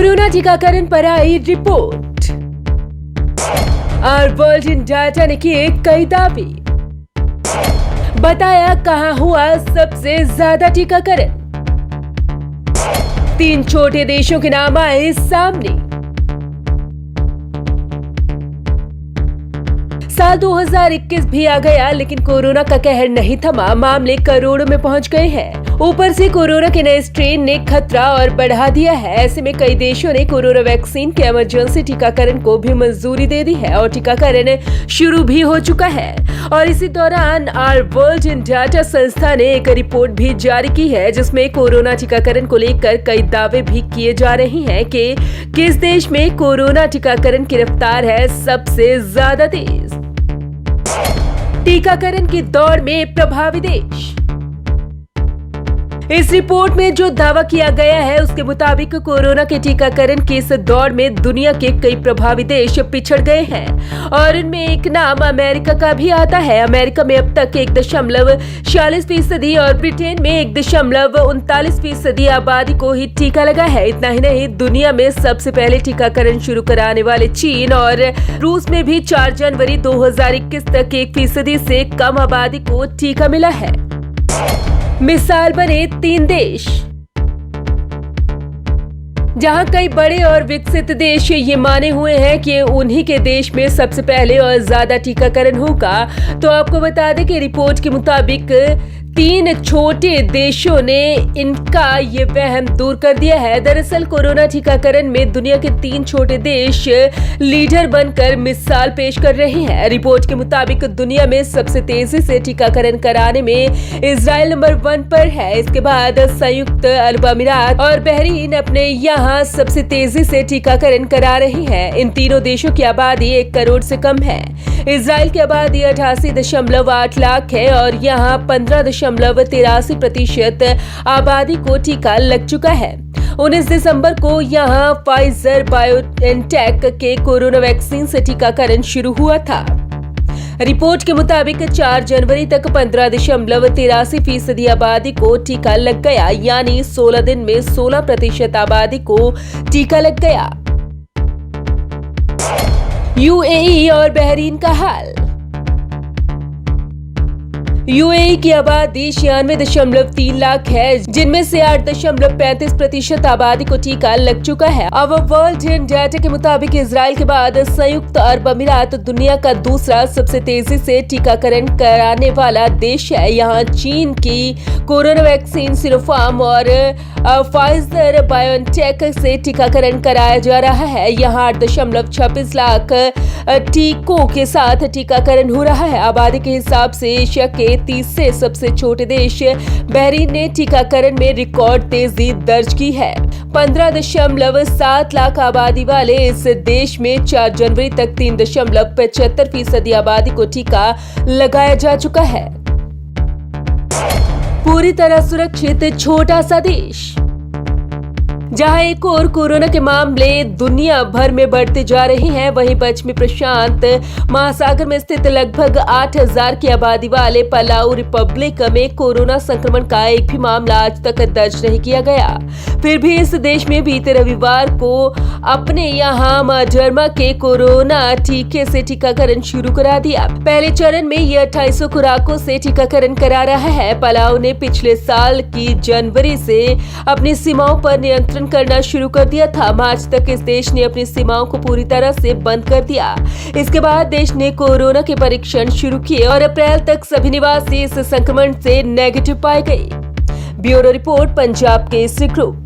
Corona टीकाकरण पर आई report. Our world in data ने किए कई दावे। बताया कहां हुआ सबसे ज्यादा टीकाकरण। 3 छोटे देशों के नाम आए सामने। साल 2021 भी आ गया, लेकिन कोरोना का कहर नहीं थमा। मामले करोड़ों में पहुंच गए हैं। ऊपर से कोरोना के नए स्ट्रेन ने खतरा और बढ़ा दिया है। ऐसे में कई देशों ने कोरोना वैक्सीन के इमरजेंसी टीकाकरण को भी मंजूरी दे दी है और टीकाकरण शुरू भी हो चुका है। और इसी दौरान आवर वर्ल्ड इन डाटा संस्था ने एक रिपोर्ट भी जारी की है, जिसमें कोरोना टीकाकरण को लेकर कई दावे भी किए जा रहे हैं कि किस देश में कोरोना टीकाकरण की रफ्तार है सबसे ज्यादा तेज। टीकाकरण की दौड़ में प्रभावी देश। इस रिपोर्ट में जो दावा किया गया है उसके मुताबिक कोरोना के टीकाकरण की इस दौड़ में दुनिया के कई प्रभावी देश पिछड़ गए हैं और इनमें एक नाम अमेरिका का भी आता है। अमेरिका में अब तक 1.46% और ब्रिटेन में 1.39% आबादी को ही टीका लगा है। इतना ही नहीं, दुनिया में सबसे पहले टीकाकरण शुरू कराने वाले चीन और रूस में भी 4 जनवरी 2021 तक 1% से कम आबादी को टीका मिला है। मिसाल बने 3 देश। जहां कई बड़े और विकसित देश ये माने हुए हैं कि उन्हीं के देश में सबसे पहले और ज्यादा टीकाकरण होगा, तो आपको बता दें कि रिपोर्ट के मुताबिक 3 छोटे देशों ने इनका ये वहम दूर कर दिया है। दरअसल कोरोना टीकाकरण में दुनिया के 3 छोटे देश लीडर बनकर मिसाल पेश कर रहे हैं। रिपोर्ट के मुताबिक दुनिया में सबसे तेजी से टीकाकरण कराने में इजराइल नंबर 1 पर है। इसके बाद संयुक्त अरब अमीरात और बहरीन अपने यहाँ सबसे तेजी से टीकाकरण करा रही हैं। इन तीनों देशों की आबादी 1 करोड़ से कम है। इजराइल की आबादी 88.8 लाख है और यहाँ 15.83% आबादी को टीका लग चुका है। 19 दिसंबर को यहां फाइजर बायोएनटेक के कोरोना वैक्सीन से टीकाकरण शुरू हुआ था। रिपोर्ट के मुताबिक 4 जनवरी तक 15.83% आबादी को टीका लग गया, यानी 16 दिन में 16% आबादी को टीका लग गया। यूएई और बहरीन का हाल। यूएई की आबादी 96.3 लाख है, जिनमें से 8.35% आबादी को टीका लग चुका है। अब वर्ल्ड इन डाटा के मुताबिक इजराइल के बाद संयुक्त अरब अमीरात दुनिया का दूसरा सबसे तेजी से टीकाकरण कराने वाला देश है। यहाँ चीन की कोरोना वैक्सीन सिनोफार्म और फाइजर बायोएनटेक से टीकाकरण कराया जा रहा है। यहाँ 8.26 लाख टीकों के साथ टीकाकरण हो रहा है। आबादी के हिसाब से एशिया के तीसरे सबसे छोटे देश बहरीन ने टीकाकरण में रिकॉर्ड तेजी दर्ज की है। 15.7 लाख आबादी वाले इस देश में 4 जनवरी तक 3.75% आबादी को टीका लगाया जा चुका है। पूरी तरह सुरक्षित छोटा सा देश। जहां एक और कोरोना के मामले दुनिया भर में बढ़ते जा रहे हैं, वहीं पश्चिमी प्रशांत महासागर में स्थित लगभग 8000 की आबादी वाले पलाऊ रिपब्लिक में कोरोना संक्रमण का एक भी मामला आज तक दर्ज नहीं किया गया। फिर भी इस देश में बीते रविवार को अपने यहाँ मडर्ना के कोरोना टीके से टीकाकरण शुरू करा दिया। पहले चरण में ये 2800 खुराकों से टीकाकरण करा रहा है। पलाऊ ने पिछले साल की जनवरी से अपनी सीमाओं पर नियंत्रण करना शुरू कर दिया था। मार्च तक इस देश ने अपनी सीमाओं को पूरी तरह से बंद कर दिया। इसके बाद देश ने कोरोना के परीक्षण शुरू किए और अप्रैल तक सभी निवासी इस संक्रमण से नेगेटिव पाए गए। Bureau report, Punjab Kesari group.